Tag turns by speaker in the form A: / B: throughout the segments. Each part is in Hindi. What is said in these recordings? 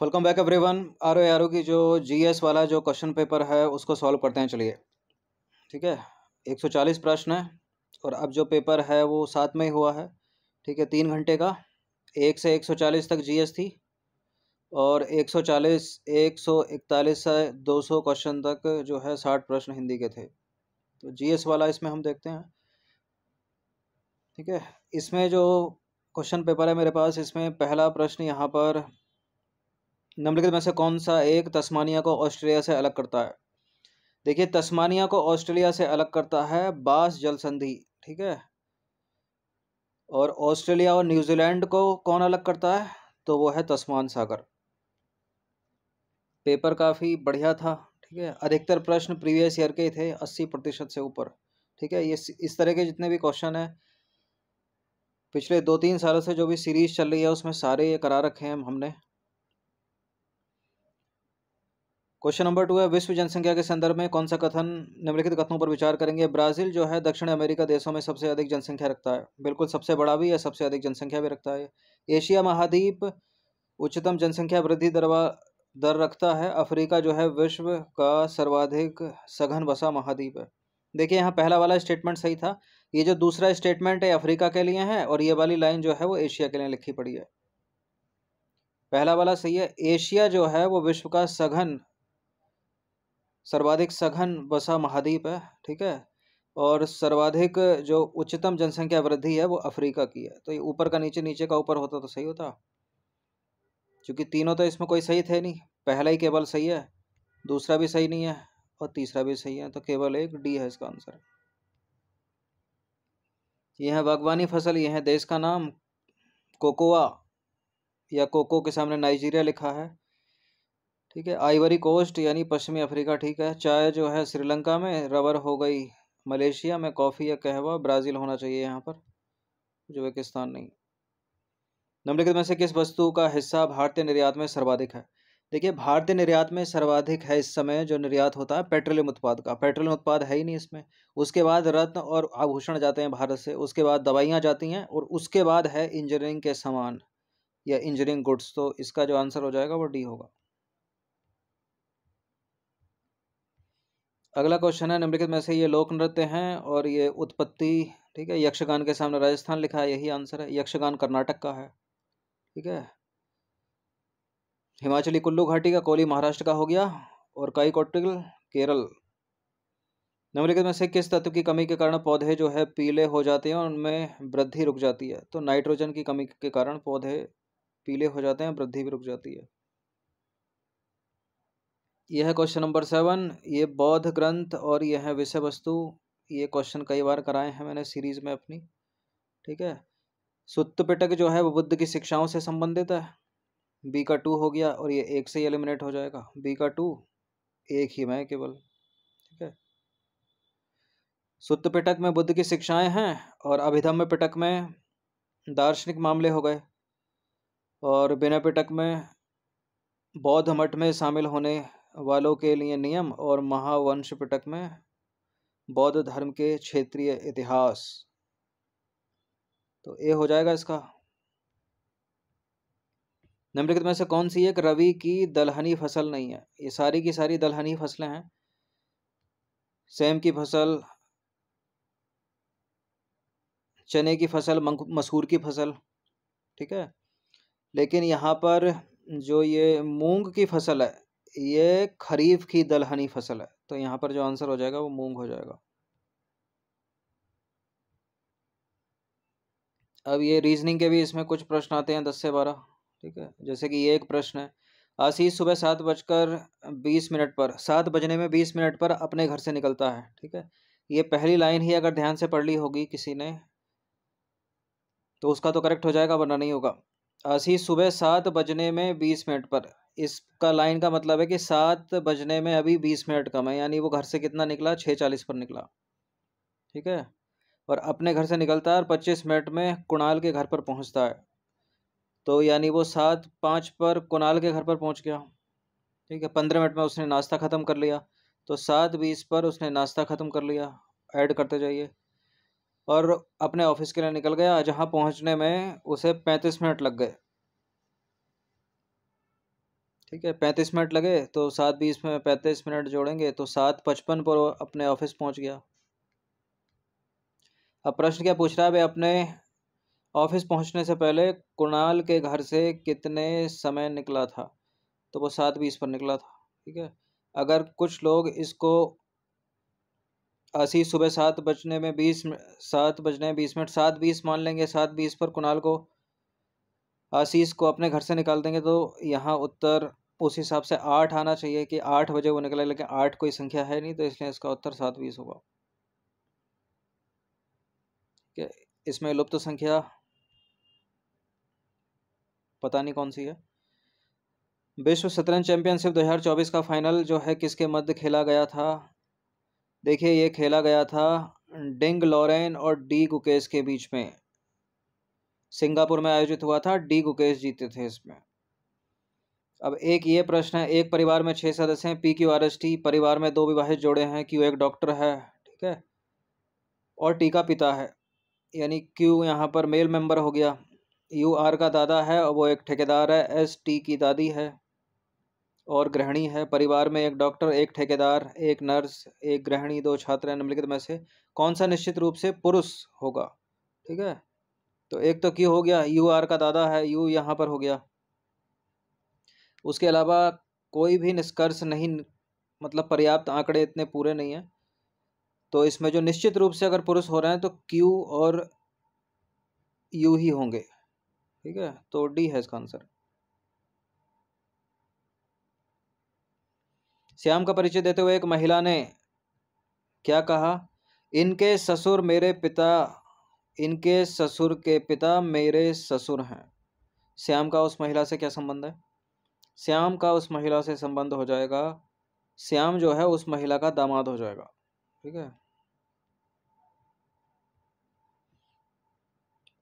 A: Welcome back everyone. R O की जो जीएस वाला जो क्वेश्चन पेपर है उसको सॉल्व करते हैं। चलिए, ठीक है। 140 प्रश्न है और अब जो पेपर है वो साथ में ही हुआ है। ठीक है, 3 घंटे का। 1 से 140 तक जीएस थी और 140 141 से 200 क्वेश्चन तक जो है 60 प्रश्न हिंदी के थे। तो जीएस वाला इसमें हम देखते हैं। ठीक है, इसमें जो क्वेश्चन पेपर है मेरे पास, इसमें पहला प्रश्न यहाँ पर, निम्नलिखित में से कौन सा एक तस्मानिया को ऑस्ट्रेलिया से अलग करता है। देखिए, तस्मानिया को ऑस्ट्रेलिया से अलग करता है बास जल संधि। ठीक है, और ऑस्ट्रेलिया और न्यूजीलैंड को कौन अलग करता है, तो वो है तस्मान सागर। पेपर काफ़ी बढ़िया था। ठीक है, अधिकतर प्रश्न प्रीवियस ईयर के ही थे, 80% से ऊपर। ठीक है, ये इस तरह के जितने भी क्वेश्चन हैं पिछले 2-3 सालों से जो भी सीरीज चल रही है उसमें सारे ये करा रखे हैं हमने। क्वेश्चन नंबर 2 है, विश्व जनसंख्या के संदर्भ में कौन सा कथन, निम्नलिखित कथनों पर विचार करेंगे। ब्राजील जो है दक्षिण अमेरिका देशों में सबसे अधिक जनसंख्या रखता है। बिल्कुल, सबसे बड़ा भी है, सबसे अधिक जनसंख्या भी रखता है। एशिया महाद्वीप उच्चतम जनसंख्या वृद्धि दर रखता है। अफ्रीका जो है विश्व का सर्वाधिक सघन बसा महाद्वीप है। देखिए, यहाँ पहला वाला स्टेटमेंट सही था। ये जो दूसरा स्टेटमेंट है अफ्रीका के लिए है और ये वाली लाइन जो है वो एशिया के लिए लिखी पड़ी है। पहला वाला सही है, एशिया जो है वो विश्व का सर्वाधिक सघन बसा महाद्वीप है। ठीक है, और सर्वाधिक जो उच्चतम जनसंख्या वृद्धि है वो अफ्रीका की है। तो ये ऊपर का नीचे, नीचे का ऊपर होता तो सही होता, क्योंकि तीनों तो इसमें कोई सही थे नहीं। पहला ही केवल सही है, दूसरा भी सही नहीं है और तीसरा भी सही है, तो केवल एक डी है इसका आंसर। यह है बागवानी फसल, यह है देश का नाम, कोकोआ या कोको के सामने नाइजीरिया लिखा है। ठीक है, आइवरी कोस्ट यानी पश्चिमी अफ्रीका। ठीक है, चाय जो है श्रीलंका में, रबर हो गई मलेशिया में, कॉफ़ी या कहवा ब्राज़ील होना चाहिए यहाँ पर, उज्बेकिस्तान नहीं। निम्नलिखित में से किस वस्तु का हिस्सा भारतीय निर्यात में सर्वाधिक है। देखिए, भारतीय निर्यात में सर्वाधिक है इस समय जो निर्यात होता है पेट्रोलियम उत्पाद का। पेट्रोलियम उत्पाद है ही नहीं इसमें। उसके बाद रत्न और आभूषण जाते हैं भारत से, उसके बाद दवाइयाँ जाती हैं और उसके बाद है इंजीनियरिंग के सामान या इंजीनियरिंग गुड्स। तो इसका जो आंसर हो जाएगा वो डी होगा। अगला क्वेश्चन है, निम्नलिखित में से ये लोक नृत्य हैं और ये उत्पत्ति, ठीक है, यक्षगान के सामने राजस्थान लिखा है, यही आंसर है। यक्षगान कर्नाटक का है। ठीक है, हिमाचली कुल्लू घाटी का, कोली महाराष्ट्र का हो गया और काईकोटिल केरल। निम्नलिखित में से किस तत्व की कमी के कारण पौधे जो है पीले हो जाते हैं और उनमें वृद्धि रुक जाती है। तो नाइट्रोजन की कमी के कारण पौधे पीले हो जाते हैं, वृद्धि भी रुक जाती है। यह है क्वेश्चन नंबर 7, ये बौद्ध ग्रंथ और यह है विषय वस्तु। ये क्वेश्चन कई बार कराए हैं मैंने सीरीज में अपनी। ठीक है, सुत्त पिटक जो है वो बुद्ध की शिक्षाओं से संबंधित है। बी का 2 हो गया और ये एक से ही एलिमिनेट हो जाएगा। बी का 2, एक ही में केवल। ठीक है, सुत्त पिटक में बुद्ध की शिक्षाएं हैं और अभिधम्म पिटक में दार्शनिक मामले हो गए और विनय पिटक में बौद्ध मठ में शामिल होने वालों के लिए नियम और महावंश पिटक में बौद्ध धर्म के क्षेत्रीय इतिहास। तो ए हो जाएगा इसका। निम्नलिखित में से कौन सी एक रबी की दलहनी फसल नहीं है। ये सारी की सारी दलहनी फसलें हैं। सेम की फसल, चने की फसल, मसूर की फसल। ठीक है, लेकिन यहाँ पर जो ये मूंग की फसल है ये खरीफ की दलहनी फसल है। तो यहाँ पर जो आंसर हो जाएगा वो मूंग हो जाएगा। अब ये रीजनिंग के भी इसमें कुछ प्रश्न आते हैं 10 से 12। ठीक है, जैसे कि ये एक प्रश्न है, आशीष सुबह 7:20 पर 7 बजने में 20 मिनट पर अपने घर से निकलता है। ठीक है, ये पहली लाइन ही अगर ध्यान से पढ़ ली होगी किसी ने तो उसका तो करेक्ट हो जाएगा, वरना नहीं होगा। आशीष सुबह 7 बजने में 20 मिनट पर, इसका लाइन का मतलब है कि 7 बजने में अभी 20 मिनट कम है, यानी वो घर से कितना निकला, 6:40 पर निकला। ठीक है, और अपने घर से निकलता है और 25 मिनट में कुणाल के घर पर पहुंचता है। तो यानी वो 7:05 पर कुणाल के घर पर पहुंच गया। ठीक है, 15 मिनट में उसने नाश्ता ख़त्म कर लिया, तो 7:20 पर उसने नाश्ता ख़त्म कर लिया। ऐड करते जाइए और अपने ऑफिस के लिए निकल गया, जहां पहुंचने में उसे 35 मिनट लग गए। ठीक है, 35 मिनट लगे तो 7:20 में 35 मिनट जोड़ेंगे तो 7:55 पर वो अपने ऑफिस पहुंच गया। अब प्रश्न क्या पूछ रहा है, वे अपने ऑफिस पहुंचने से पहले कुणाल के घर से कितने समय निकला था? तो वो 7:20 पर निकला था। ठीक है, अगर कुछ लोग इसको आशीष सुबह 7 बजने में 20 मिनट 7:20 मान लेंगे, 7:20 पर कुणाल को आशीष को अपने घर से निकाल देंगे, तो यहाँ उत्तर उस हिसाब से 8 आना चाहिए कि 8 बजे वो निकले, लेकिन 8 कोई संख्या है नहीं, तो इसलिए इसका उत्तर 7:20 होगा। ठीक है, इसमें लुप्त संख्या पता नहीं कौन सी है। विश्व शतरंज चैंपियनशिप 2024 का फाइनल जो है किसके मध्य खेला गया था? देखिए, ये खेला गया था डिंग लॉरेन और डी गुकेश के बीच में। सिंगापुर में आयोजित हुआ था, डी गुकेश जीते थे इसमें। अब एक ये प्रश्न है, एक परिवार में 6 सदस्य हैं, P Q R S T, परिवार में 2 विवाहित जोड़े हैं, क्यू एक डॉक्टर है, ठीक है, और टी का पिता है, यानी क्यू यहाँ पर मेल मेंबर हो गया, यू आर का दादा है और वो एक ठेकेदार है, एस टी की दादी है और गृहिणी है। परिवार में एक डॉक्टर, एक ठेकेदार, एक नर्स, एक गृहिणी, 2 छात्र हैं। निम्नलिखित में से कौन सा निश्चित रूप से पुरुष होगा? ठीक है, तो एक तो क्यू हो गया, यू आर का दादा है, यू यहाँ पर हो गया। उसके अलावा कोई भी निष्कर्ष नहीं, मतलब पर्याप्त आंकड़े इतने पूरे नहीं हैं, तो इसमें जो निश्चित रूप से अगर पुरुष हो रहे हैं तो क्यू और यू ही होंगे। ठीक है, तो डी है इसका आंसर। श्याम का परिचय देते हुए एक महिला ने क्या कहा? इनके ससुर मेरे पिता, इनके ससुर के पिता मेरे ससुर हैं। श्याम का उस महिला से क्या संबंध है? श्याम का उस महिला से संबंध हो जाएगा, श्याम जो है उस महिला का दामाद हो जाएगा। ठीक है,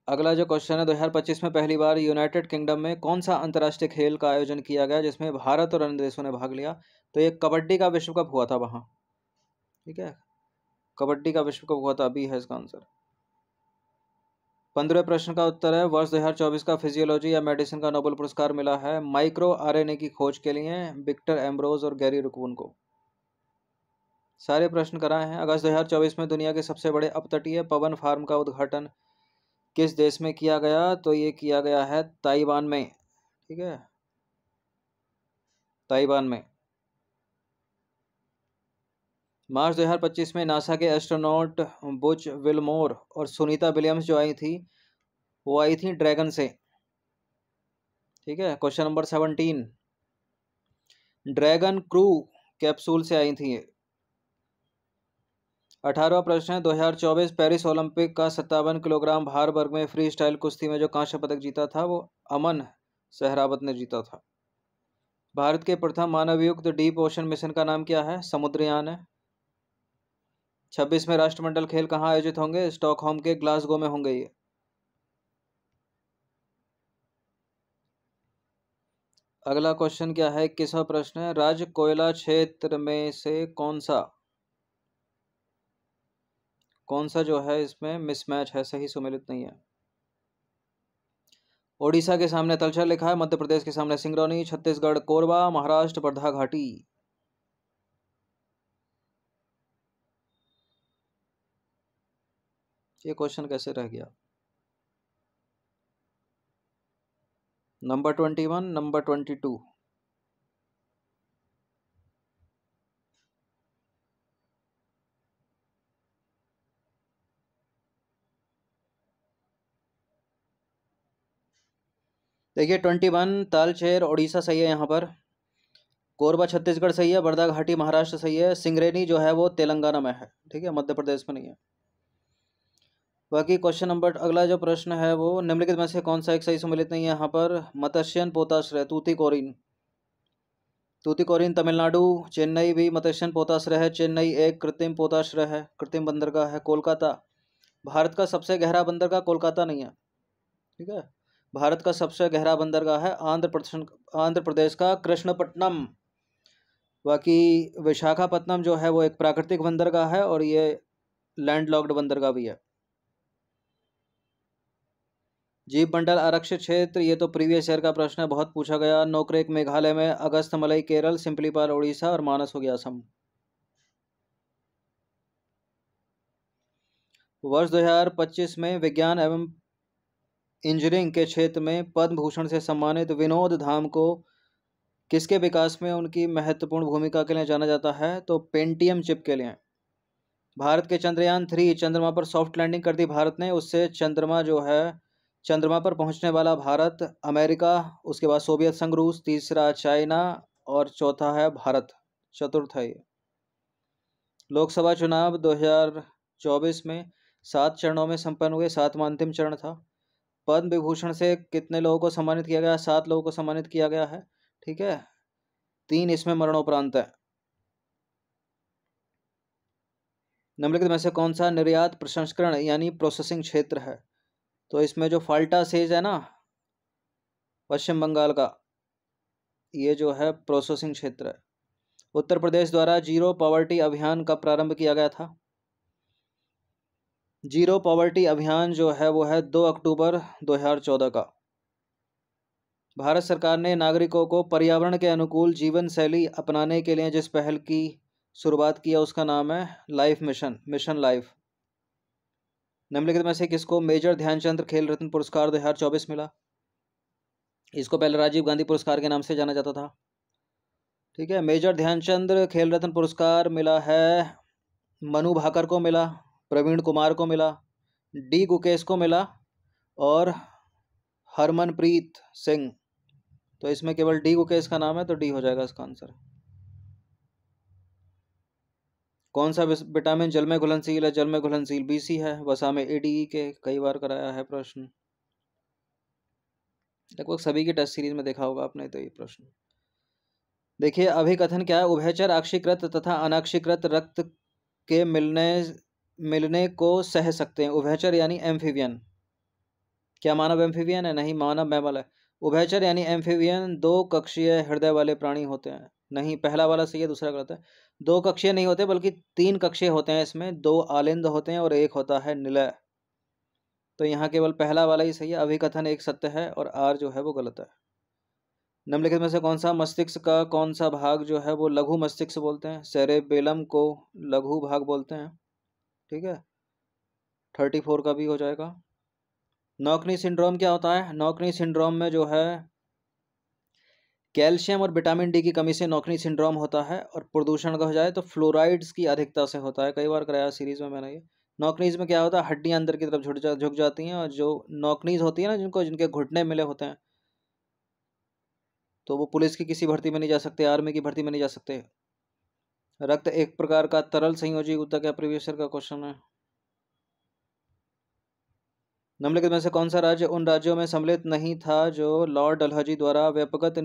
A: अगला जो क्वेश्चन है, 2025 में पहली बार यूनाइटेड किंगडम में कौन सा अंतर्राष्ट्रीय खेल का आयोजन किया गया जिसमें भारत और अन्य देशों ने भाग लिया? तो ये कबड्डी का विश्व कप हुआ था वहाँ। ठीक है, कबड्डी का विश्व कप हुआ था, बी है इसका आंसर। 15वें प्रश्न का उत्तर है, वर्ष 2024 का फिजियोलॉजी या मेडिसिन का नोबेल पुरस्कार मिला है माइक्रो आरएनए की खोज के लिए विक्टर एम्ब्रोज और गैरी रुकून को। सारे प्रश्न कराए हैं। अगस्त 2024 में दुनिया के सबसे बड़े अपतटीय पवन फार्म का उद्घाटन किस देश में किया गया? तो ये किया गया है ताइवान में। ठीक है, ताइवान में। मार्च 2025 में नासा के एस्ट्रोनॉट बुच विलमोर और सुनीता विलियम्स जो आई थी, वो आई थी ड्रैगन से। ठीक है, question number 17, dragon crew capsule से आई थी ये। 18वां प्रश्न है, 2024 पेरिस ओलंपिक का 57 किलोग्राम भार वर्ग में फ्री स्टाइल कुश्ती में जो कांस्य पदक जीता था वो अमन सहरावत ने जीता था। भारत के प्रथम मानवयुक्त डीप ओशन मिशन का नाम क्या है? समुद्रयान है। 26वें राष्ट्रमंडल खेल कहाँ आयोजित होंगे? स्टॉकहोम के ग्लासगो में होंगे ये। अगला क्वेश्चन क्या है? 21वां प्रश्न है, राज्य कोयला क्षेत्र में से कौन सा जो है इसमें मिसमैच है, सही सुमेलित नहीं है? ओडिशा के सामने तलछर लिखा है, मध्य प्रदेश के सामने सिंगरौली, छत्तीसगढ़ कोरबा, महाराष्ट्र वर्धा घाटी। ये क्वेश्चन कैसे रह गया? Number 21, number 22। देखिए, 21 तालचेर ओडिशा सही है, यहाँ पर कोरबा छत्तीसगढ़ सही है, वर्धा घाटी महाराष्ट्र सही है, सिंगरेनी जो है वो तेलंगाना में है। ठीक है, मध्य प्रदेश में नहीं है। बाकी क्वेश्चन नंबर, अगला जो प्रश्न है वो निम्नलिखित में से कौन सा एक सही सम्मिलित नहीं है? यहाँ पर मत्स्यन पोताश्रय तूतीकोरिन, तूतीकोरिन तमिलनाडु, चेन्नई भी मत्स्यन पोताश्रय है, चेन्नई एक कृत्रिम पोताश्रय है, कृत्रिम बंदरगाह है। कोलकाता, भारत का सबसे गहरा बंदरगाह कोलकाता नहीं है। ठीक है, भारत का सबसे गहरा बंदरगाह है आंध्र प्रदेश का कृष्णपट्टनम। बाकी विशाखापट्टनम जो है वो एक प्राकृतिक बंदरगाह है और ये लैंडलॉक्ड बंदरगाह भी है। जीव मंडल आरक्षित क्षेत्र, ये तो प्रीवियस ईयर का प्रश्न है, बहुत पूछा गया। नोकरेक मेघालय में, अगस्थमलई केरल, सिंपलीपाल उड़ीसा और मानस हो गया असम। वर्ष 2025 में विज्ञान एवं इंजीनियरिंग के क्षेत्र में पद्म भूषण से सम्मानित विनोद धाम को किसके विकास में उनकी महत्वपूर्ण भूमिका के लिए जाना जाता है? तो पेंटियम चिप के लिए। भारत के चंद्रयान-3 चंद्रमा पर सॉफ्ट लैंडिंग कर दी भारत ने, उससे चंद्रमा जो है, चंद्रमा पर पहुंचने वाला भारत, अमेरिका, उसके बाद सोवियत संघ रूस, तीसरा चाइना और चौथा है भारत, चतुर्थ है ये। लोकसभा चुनाव 2024 में 7 चरणों में संपन्न हुए, 7वां अंतिम चरण था। पद्म विभूषण से कितने लोगों को सम्मानित किया गया? 7 लोगों को सम्मानित किया गया है, ठीक है। 3 इसमें मरणोपरांत है। निम्नलिखित में से कौन सा निर्यात प्रसंस्करण यानी प्रोसेसिंग क्षेत्र है? तो इसमें जो फाल्टा सेज है ना, पश्चिम बंगाल का, ये जो है प्रोसेसिंग क्षेत्र है। उत्तर प्रदेश द्वारा जीरो पॉवर्टी अभियान कब प्रारंभ किया गया था? जीरो पॉवर्टी अभियान जो है वो है 2 अक्टूबर 2014 का। भारत सरकार ने नागरिकों को पर्यावरण के अनुकूल जीवन शैली अपनाने के लिए जिस पहल की शुरुआत की है उसका नाम है लाइफ मिशन, मिशन लाइफ। निम्नलिखित में से किसको मेजर ध्यानचंद खेल रत्न पुरस्कार 2024 मिला? इसको पहले राजीव गांधी पुरस्कार के नाम से जाना जाता था, ठीक है। मेजर ध्यानचंद खेल रत्न पुरस्कार मिला है, मनु भाकर को मिला, प्रवीण कुमार को मिला, डी गुकेश को मिला और हरमनप्रीत सिंह। तो इसमें केवल डी गुकेश का नाम है, तो डी हो जाएगा इसका आंसर। कौन सा विटामिन जल में घुलनशील है? जल में घुलनशील बीसी है, वसा में एडीई के, कई बार कराया है प्रश्न, लगभग सभी की टेस्ट सीरीज में देखा होगा आपने तो ये प्रश्न। देखिए अभिकथन क्या है? उभयचर आक्षीकृत तथा अनाक्षीकृत रक्त के मिलने को सह सकते हैं। उभयचर यानी एम्फीबियन। क्या मानव एम्फीबियन है? नहीं, मानव मैमल है। उभयचर यानी एम्फीबियन 2 कक्षीय हृदय वाले प्राणी होते हैं। नहीं, पहला वाला सही है, दूसरा गलत है। 2 कक्षीय नहीं होते बल्कि 3 कक्षीय होते हैं। इसमें 2 आलिंद होते हैं और एक होता है निलय। तो यहाँ केवल पहला वाला ही सही है। अभिकथन एक सत्य है और आर जो है वो गलत है। निम्नलिखित में से कौन सा मस्तिष्क का कौन सा भाग जो है वो लघु मस्तिष्क बोलते हैं? सेरेबेलम को लघु भाग बोलते हैं, ठीक है। 34 का भी हो जाएगा। नॉकनी सिंड्रोम क्या होता है? नॉकनी सिंड्रोम में जो है कैल्शियम और विटामिन डी की कमी से नॉकनी सिंड्रोम होता है। और प्रदूषण का हो जाए तो फ्लोराइड्स की अधिकता से होता है। कई बार कराया सीरीज में मैंने ये। नॉकनीज में क्या होता है? हड्डियां अंदर की तरफ झुक जाती हैं, और जो नॉकनीज होती है ना, जिनके घुटने मिले होते हैं, तो वो पुलिस की किसी भर्ती में नहीं जा सकते, आर्मी की भर्ती में नहीं जा सकते। रक्त एक प्रकार का तरल संयोजी होता, क्या प्रीवियस ईयर का क्वेश्चन है। निम्नलिखित में से कौन सा राज्य उन राज्यों में सम्मिलित नहीं था जो लॉर्ड डलहौजी द्वारा व्यापकगत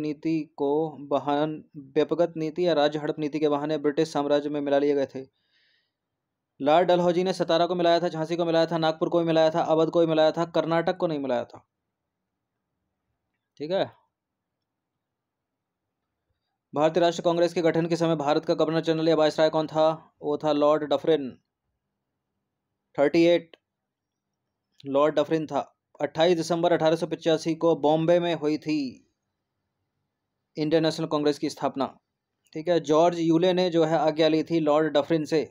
A: नीति या राज्य हड़प नीति के बहाने ब्रिटिश साम्राज्य में मिला लिए गए थे? लॉर्ड डलहौजी ने सतारा को मिलाया था, झांसी को मिलाया था, नागपुर को भी मिलाया था, अवध को भी मिलाया था, कर्नाटक को नहीं मिलाया था, ठीक है। भारतीय राष्ट्रीय कांग्रेस के गठन के समय भारत का गवर्नर जनरल या वायसराय कौन था? वो था लॉर्ड डफरिन। 38 लॉर्ड डफरिन था। 28 दिसंबर 1885 को बॉम्बे में हुई थी इंडियन नेशनल कांग्रेस की स्थापना, ठीक है। जॉर्ज यूले ने जो है आज्ञा ली थी लॉर्ड डफरिन से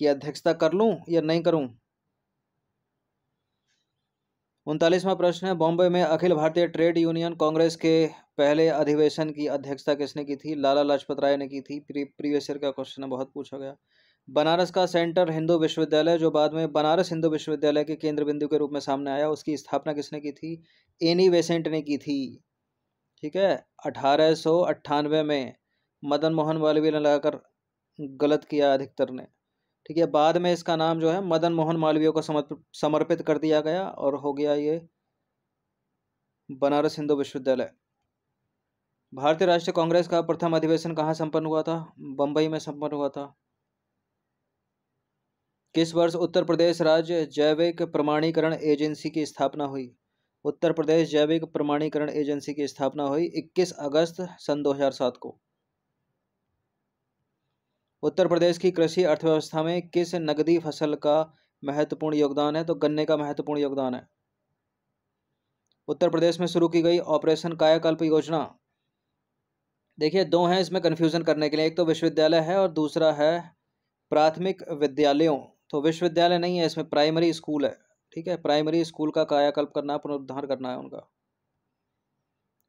A: कि अध्यक्षता कर लूं या नहीं करूं। 39वां प्रश्न है, बॉम्बे में अखिल भारतीय ट्रेड यूनियन कांग्रेस के पहले अधिवेशन की अध्यक्षता किसने की थी? लाला लाजपत राय ने की थी। प्रीवियस ईयर का क्वेश्चन है, बहुत पूछा गया। बनारस का सेंटर हिंदू विश्वविद्यालय, जो बाद में बनारस हिंदू विश्वविद्यालय के केंद्र बिंदु के रूप में सामने आया, उसकी स्थापना किसने की थी? एनी बेसेंट ने की थी, ठीक है। 1898 में मदन मोहन मालवीय ने लगाकर गलत किया अधिकतर ने, ठीक है। बाद में इसका नाम जो है मदन मोहन मालवीय को समर्पित कर दिया गया और हो गया ये बनारस हिंदू विश्वविद्यालय। भारतीय राष्ट्रीय कांग्रेस का प्रथम अधिवेशन कहाँ संपन्न हुआ था? बंबई में संपन्न हुआ था। किस वर्ष उत्तर प्रदेश राज्य जैविक प्रमाणीकरण एजेंसी की स्थापना हुई? उत्तर प्रदेश जैविक प्रमाणीकरण एजेंसी की स्थापना हुई 21 अगस्त सन 2007 को। उत्तर प्रदेश की कृषि अर्थव्यवस्था में किस नकदी फसल का महत्वपूर्ण योगदान है? तो गन्ने का महत्वपूर्ण योगदान है। उत्तर प्रदेश में शुरू की गई ऑपरेशन कायाकल्प योजना। देखिए दो हैं इसमें कन्फ्यूजन करने के लिए, एक तो विश्वविद्यालय है और दूसरा है प्राथमिक विद्यालयों। तो विश्वविद्यालय नहीं है इसमें, प्राइमरी स्कूल है। ठीक है, प्राइमरी स्कूल का कायाकल्प करना, पुनरुद्धार करना है उनका।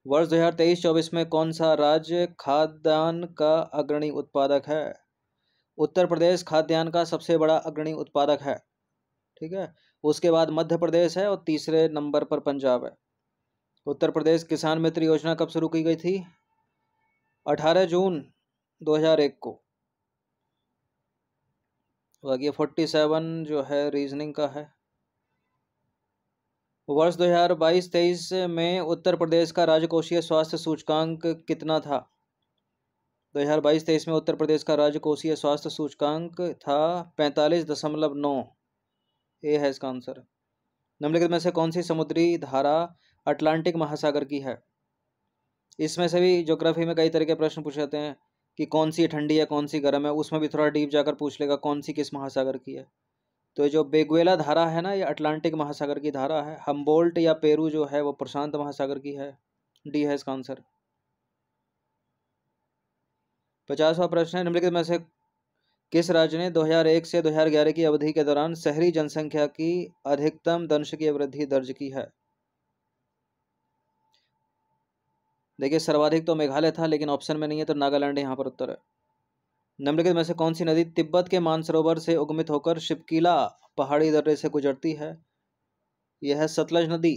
A: वर्ष 2023-24 में कौन सा राज्य खाद्यान्न का अग्रणी उत्पादक है? उत्तर प्रदेश खाद्यान्न का सबसे बड़ा अग्रणी उत्पादक है। ठीक है, उसके बाद मध्य प्रदेश है और तीसरे नंबर पर पंजाब है। उत्तर प्रदेश किसान मित्र योजना कब शुरू की गई थी? 18 जून 2001 को। बाकी 47 जो है रीजनिंग का है। वर्ष 2022-23 में उत्तर प्रदेश का राजकोषीय स्वास्थ्य सूचकांक कितना था? 2022-23 में उत्तर प्रदेश का राजकोषीय स्वास्थ्य सूचकांक था 45.9। ये है इसका आंसर। निम्नलिखित में से कौन सी समुद्री धारा अटलांटिक महासागर की है? इसमें से भी ज्योग्राफी में कई तरह के प्रश्न पूछे जाते हैं कि कौन सी ठंडी है कौन सी गर्म है, उसमें भी थोड़ा डीप जाकर पूछ लेगा कौन सी किस महासागर की है। तो ये जो बेगुएला धारा है ना, ये अटलांटिक महासागर की धारा है। हम्बोल्ट या पेरू जो है वो प्रशांत महासागर की है। डी है इसका आंसर। 50वां प्रश्न है, निम्नलिखित में से किस राज्य ने 2001 से 2011 की अवधि के दौरान शहरी जनसंख्या की अधिकतम दंशकीय वृद्धि दर्ज की है? देखिए सर्वाधिक तो मेघालय था, लेकिन ऑप्शन में नहीं है तो नागालैंड यहाँ पर उत्तर है। निम्नलिखित में से कौन सी नदी तिब्बत के मानसरोवर से उगमित होकर शिपकीला पहाड़ी दर्रे से गुजरती है? यह है सतलज नदी।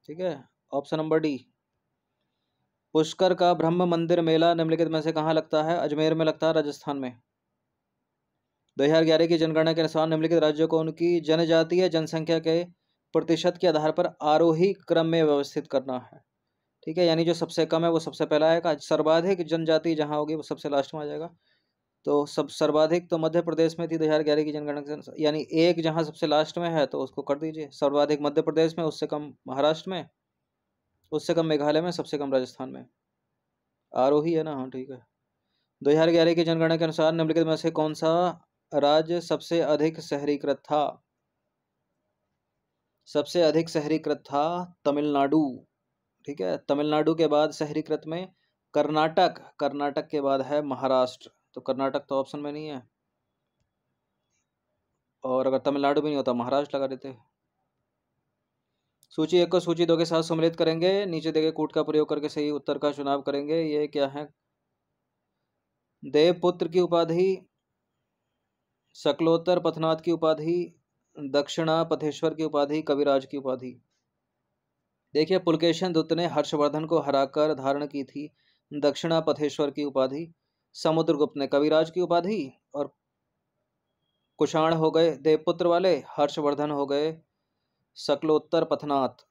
A: ठीक है, ऑप्शन नंबर डी। पुष्कर का ब्रह्म मंदिर मेला निम्नलिखित में से कहाँ लगता है? अजमेर में लगता है, राजस्थान में। 2011 की जनगणना के अनुसार निम्नलिखित राज्यों को उनकी जनजातीय जनसंख्या के प्रतिशत के आधार पर आरोही क्रम में व्यवस्थित करना है। ठीक है, यानी जो सबसे कम है वो सबसे पहला आएगा, सर्वाधिक जनजाति जहाँ होगी वो सबसे लास्ट में आ जाएगा। तो सब सर्वाधिक तो मध्य प्रदेश में थी 2011 की जनगणना के अनुसार, यानी एक जहाँ सबसे लास्ट में है तो उसको कर दीजिए। सर्वाधिक मध्य प्रदेश में, उससे कम महाराष्ट्र में, उससे कम मेघालय में, सबसे कम राजस्थान में। आरोही है ना? हाँ ठीक है। 2011 की जनगणना के अनुसार निम्नलिखित में से कौन सा राज्य सबसे अधिक शहरीकृत था? सबसे अधिक शहरीकृत था तमिलनाडु। ठीक है, तमिलनाडु के बाद शहरीकृत में कर्नाटक, कर्नाटक के बाद है महाराष्ट्र। तो कर्नाटक तो ऑप्शन में नहीं है, और अगर तमिलनाडु भी नहीं होता महाराष्ट्र लगा देते। सूची 1 को सूची 2 के साथ सम्मिलित करेंगे। नीचे दिए गए कूट का प्रयोग करके सही उत्तर का चुनाव करेंगे। ये क्या है? देवपुत्र की उपाधि, शकलोत्तर पथनाथ की उपाधि, दक्षिणापथेश्वर की उपाधि, कविराज की उपाधि। देखिए पुलकेशन दुत्त ने हर्षवर्धन को हराकर धारण की थी दक्षिणापथेश्वर की उपाधि। समुद्रगुप्त ने कविराज की उपाधि, और कुषाण हो गए देवपुत्र वाले, हर्षवर्धन हो गए शकलोत्तर पथनाथ।